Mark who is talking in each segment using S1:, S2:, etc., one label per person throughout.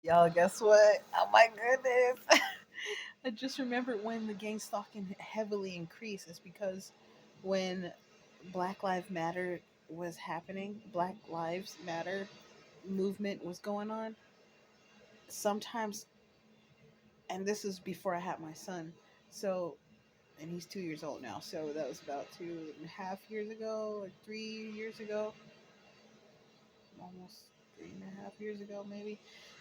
S1: Y'all, guess what? Oh my goodness. I just remembered when the gang stalking heavily increased. It's because when Black Lives Matter was happening, Black Lives Matter movement was going on, sometimes, and this is before I had my son. So, and he's 2 years old now. So that was about 2.5 years ago or 3 years ago, almost 3.5 years ago, maybe,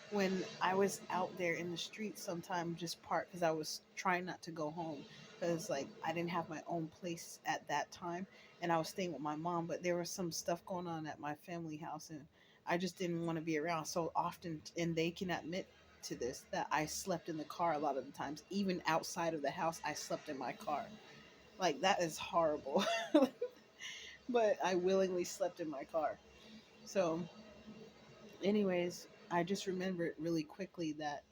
S1: when I was out there in the streets sometime just park because I was trying not to go home because like I didn't have my own place at that time and I was staying with my mom, but there was some stuff going on at my family house and I just didn't want to be around so often, and they can admit to this that I slept in the car a lot of the times. Even outside of the house, I slept in my car. Like that is horrible. But I willingly slept in my car. So anyways, I just remembered really quickly that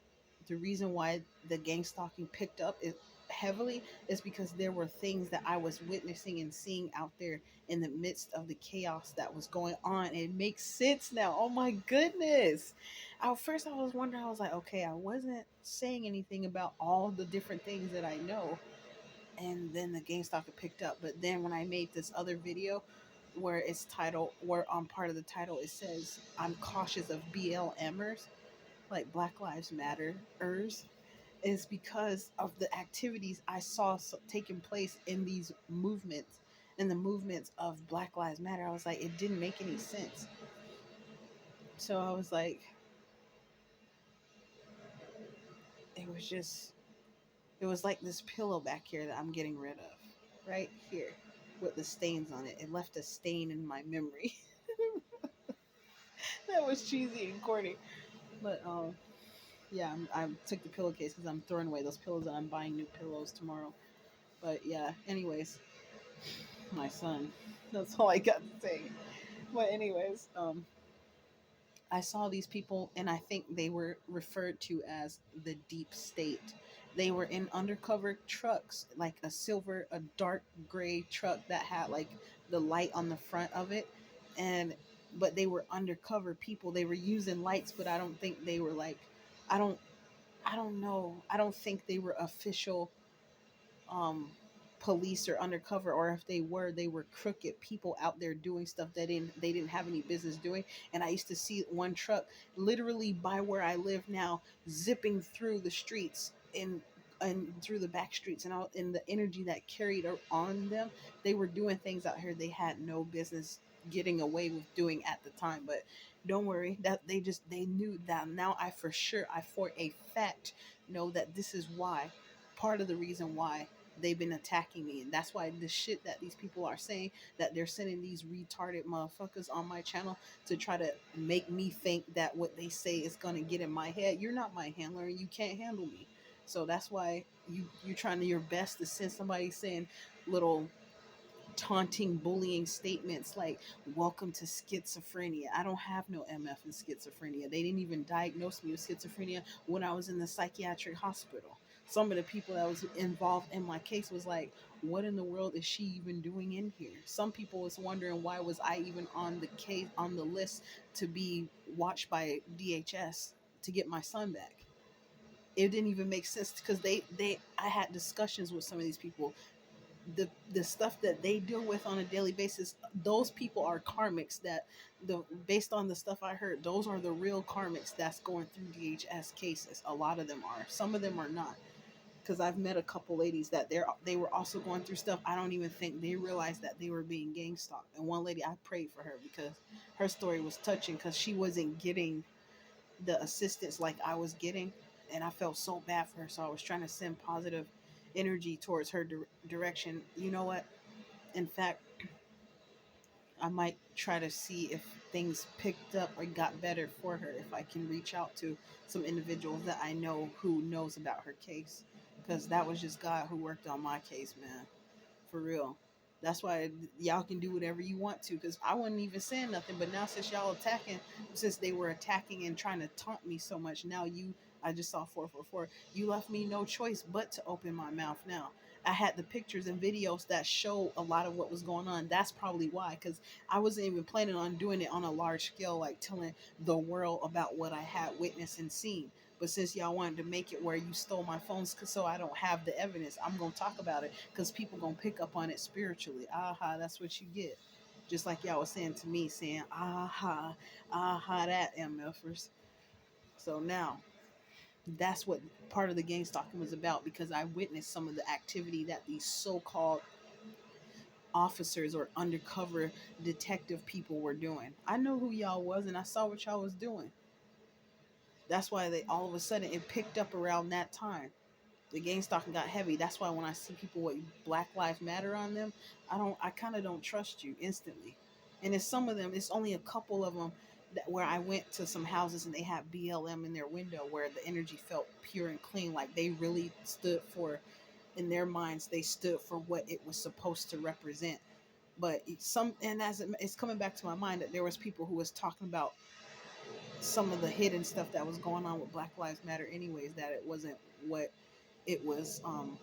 S1: the reason why the gang stalking picked up heavily is because there were things that I was witnessing and seeing out there in the midst of the chaos that was going on. It makes sense now. Oh my goodness. At first I was wondering, I was like, okay, I wasn't saying anything about all the different things that I know, and then the gang stalker picked up. But then when I made this other video where it's titled, where on part of the title it says I'm cautious of BLMers, like Black Lives Matterers, is because of the activities I saw taking place in these movements, in the movements of Black Lives Matter. I was like, it didn't make any sense. So I was like, it was just, it was like this pillow back here that I'm getting rid of, right here, with the stains on it. It left a stain in my memory. That was cheesy and corny, but yeah, I took the pillowcase because I'm throwing away those pillows and I'm buying new pillows tomorrow. But yeah, anyways, my son. That's all I got to say. But anyways, I saw these people, and I think they were referred to as the deep state. They were in undercover trucks, like a dark gray truck that had like the light on the front of it, and but they were undercover people. They were using lights, but I don't think they were like, I don't, I don't know. I don't think they were official um police or undercover, or if they were crooked people out there doing stuff that they didn't have any business doing. And I used to see one truck literally by where I live now, zipping through the streets and through the back streets, and all in the energy that carried on them. They were doing things out here they had no business getting away with doing at the time. But don't worry, that they knew that. Now I for sure, I for a fact know that this is why, part of the reason why they've been attacking me. And that's why the shit that these people are saying, that they're sending these retarded motherfuckers on my channel to try to make me think that what they say is going to get in my head. You're not my handler and you can't handle me. So that's why you're trying to your best to send somebody saying little taunting, bullying statements like "Welcome to schizophrenia." I don't have no MF and schizophrenia. They didn't even diagnose me with schizophrenia when I was in the psychiatric hospital. Some of the people that was involved in my case was like, "What in the world is she even doing in here?" Some people was wondering why was I even on the case, on the list to be watched by DHS to get my son back. It didn't even make sense because they I had discussions with some of these people. The stuff that they deal with on a daily basis, those people are karmics. That the based on the stuff I heard, those are the real karmics that's going through DHS cases. A lot of them are, some of them are not, because I've met a couple ladies that they were also going through stuff. I don't even think they realized that they were being gang stalked. And one lady, I prayed for her because her story was touching, because she wasn't getting the assistance like I was getting, and I felt so bad for her. So I was trying to send positive energy towards her direction. You know what? In fact, I might try to see if things picked up or got better for her, if I can reach out to some individuals that I know who knows about her case, because that was just God who worked on my case, man, for real. That's why y'all can do whatever you want to, because I wasn't even saying nothing. But now, since y'all attacking, since they were attacking and trying to taunt me so much, now I just saw 444. You left me no choice but to open my mouth now. I had the pictures and videos that show a lot of what was going on. That's probably why, because I wasn't even planning on doing it on a large scale, like telling the world about what I had witnessed and seen. But since y'all wanted to make it where you stole my phones, so I don't have the evidence, I'm gonna talk about it because people gonna pick up on it spiritually. Aha, that's what you get. Just like y'all was saying to me, saying aha, aha, that MFers. So now that's what part of the gang stalking was about, because I witnessed some of the activity that these so-called officers or undercover detective people were doing. I know who y'all was and I saw what y'all was doing. That's why they all of a sudden it picked up around that time. The gang stalking got heavy. That's why when I see people with Black Lives Matter on them, I kind of don't trust you instantly. And it's some of them, it's only a couple of them that where I went to some houses and they had BLM in their window where the energy felt pure and clean, like they really stood for, in their minds, they stood for what it was supposed to represent. But some, and as it's coming back to my mind that there was people who was talking about some of the hidden stuff that was going on with Black Lives Matter anyways, that it wasn't what it was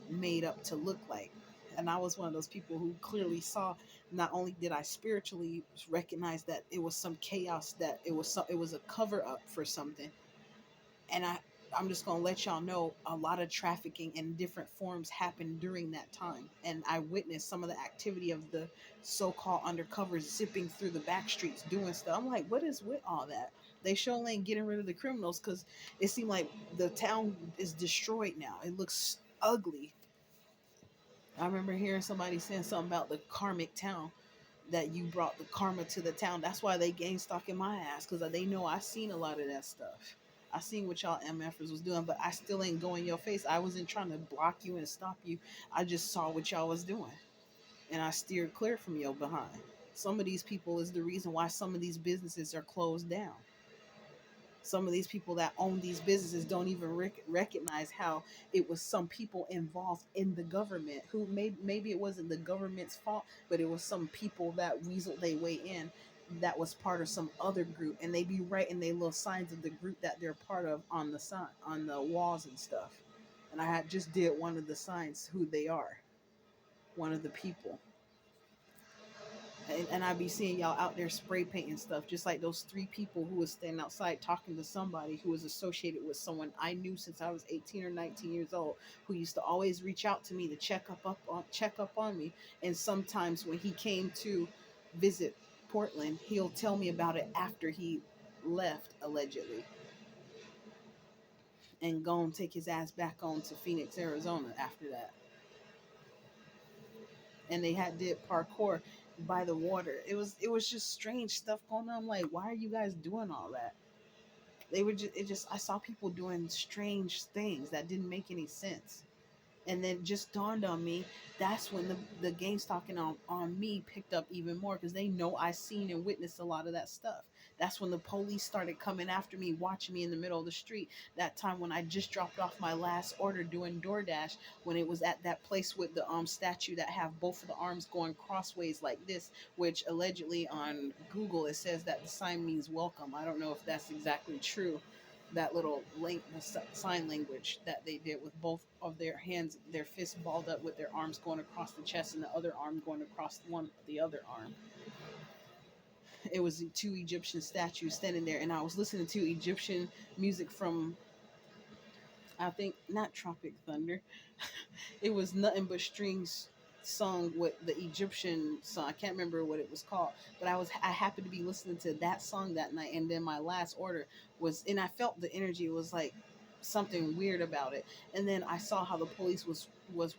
S1: made up to look like. And I was one of those people who clearly saw, not only did I spiritually recognize that it was some chaos, that it was a cover up for something. And I'm just going to let y'all know a lot of trafficking in different forms happened during that time. And I witnessed some of the activity of the so-called undercovers zipping through the back streets doing stuff. I'm like, what is with all that? They surely ain't getting rid of the criminals, because it seemed like the town is destroyed now. It looks ugly. I remember hearing somebody saying something about the karmic town, that you brought the karma to the town. That's why they gang stalking my ass, because they know I seen a lot of that stuff. I seen what y'all MFers was doing, but I still ain't go in your face. I wasn't trying to block you and stop you. I just saw what y'all was doing, and I steered clear from your behind. Some of these people is the reason why some of these businesses are closed down. Some of these people that own these businesses don't even recognize how it was some people involved in the government who maybe it wasn't the government's fault, but it was some people that weaseled their way in, that was part of some other group, and they be writing their little signs of the group that they're part of on the sign, on the walls and stuff. And I had just did one of the signs who they are, one of the people. And I be seeing y'all out there spray painting stuff, just like those three people who was standing outside talking to somebody who was associated with someone I knew since I was 18 or 19 years old, who used to always reach out to me to check up on me. And sometimes when he came to visit Portland, he'll tell me about it after he left, allegedly, and go and take his ass back on to Phoenix, Arizona after that. And they had did parkour by the water. It was just strange stuff going on. I'm like, why are you guys doing all that? They were just, it just, I saw people doing strange things that didn't make any sense. And then it just dawned on me, that's when the gang stalking on me picked up even more, because they know I seen and witnessed a lot of that stuff. That's when the police started coming after me, watching me in the middle of the street. That time when I just dropped off my last order doing DoorDash, when it was at that place with the statue that have both of the arms going crossways like this, which allegedly on Google it says that the sign means welcome. I don't know if that's exactly true, that little link, the sign language that they did with both of their hands, their fists balled up with their arms going across the chest and the other arm going across the other arm. It was two Egyptian statues standing there, and I was listening to Egyptian music from, I think, not Tropic Thunder. It was nothing but strings sung with the Egyptian song. I can't remember what it was called, but I happened to be listening to that song that night, and then my last order was, and I felt the energy was like something weird about it. And then I saw how the police was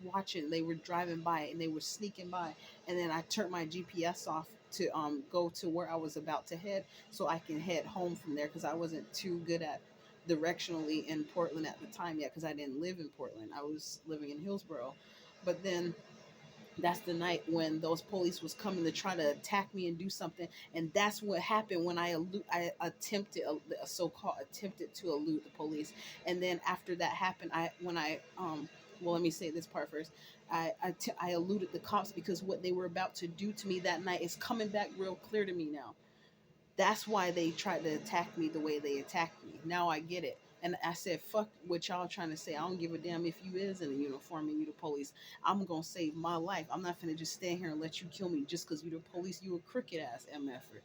S1: watching. They were driving by and they were sneaking by, and then I turned my GPS off to go to where I was about to head, so I can head home from there, because I wasn't too good at directionally in Portland at the time yet, because I didn't live in Portland. I was living in Hillsborough. But then that's the night when those police was coming to try to attack me and do something, and that's what happened when I attempted a so-called attempted to elude the police. And then after that happened, well, let me say this part first. I eluded the cops, because what they were about to do to me that night is coming back real clear to me now. That's why they tried to attack me the way they attacked me. Now I get it. And I said, fuck what y'all trying to say. I don't give a damn if you is in a uniform and you the police. I'm gonna save my life. I'm not finna just stand here and let you kill me just because you the police. You a crooked ass MFer.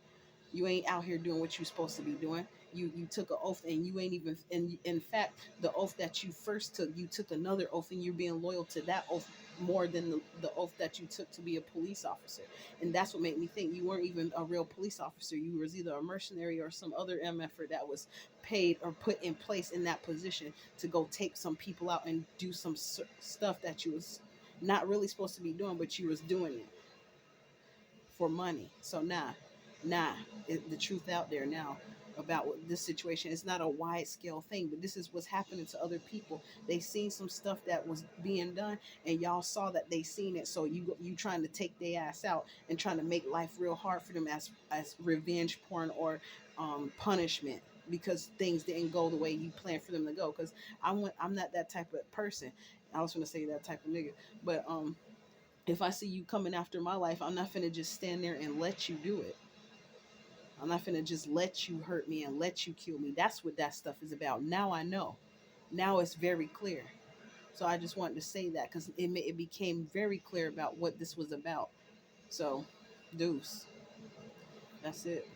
S1: You ain't out here doing what you're supposed to be doing. You took an oath and you ain't even. And in fact, the oath that you first took, you took another oath and you're being loyal to that oath more than the oath that you took to be a police officer. And that's what made me think you weren't even a real police officer. You was either a mercenary or some other MFer that was paid or put in place in that position to go take some people out and do some stuff that you was not really supposed to be doing, but you was doing it for money. So the truth out there now about what this situation. It's not a wide scale thing, but this is what's happening to other people. They seen some stuff that was being done, and y'all saw that they seen it. So you trying to take their ass out and trying to make life real hard for them as revenge porn or punishment because things didn't go the way you planned for them to go. Because I'm not that type of person. I was gonna say that type of nigga, but if I see you coming after my life, I'm not finna just stand there and let you do it. I'm not finna just let you hurt me and let you kill me. That's what that stuff is about. Now I know. Now it's very clear. So I just wanted to say that because it became very clear about what this was about. So, deuce. That's it.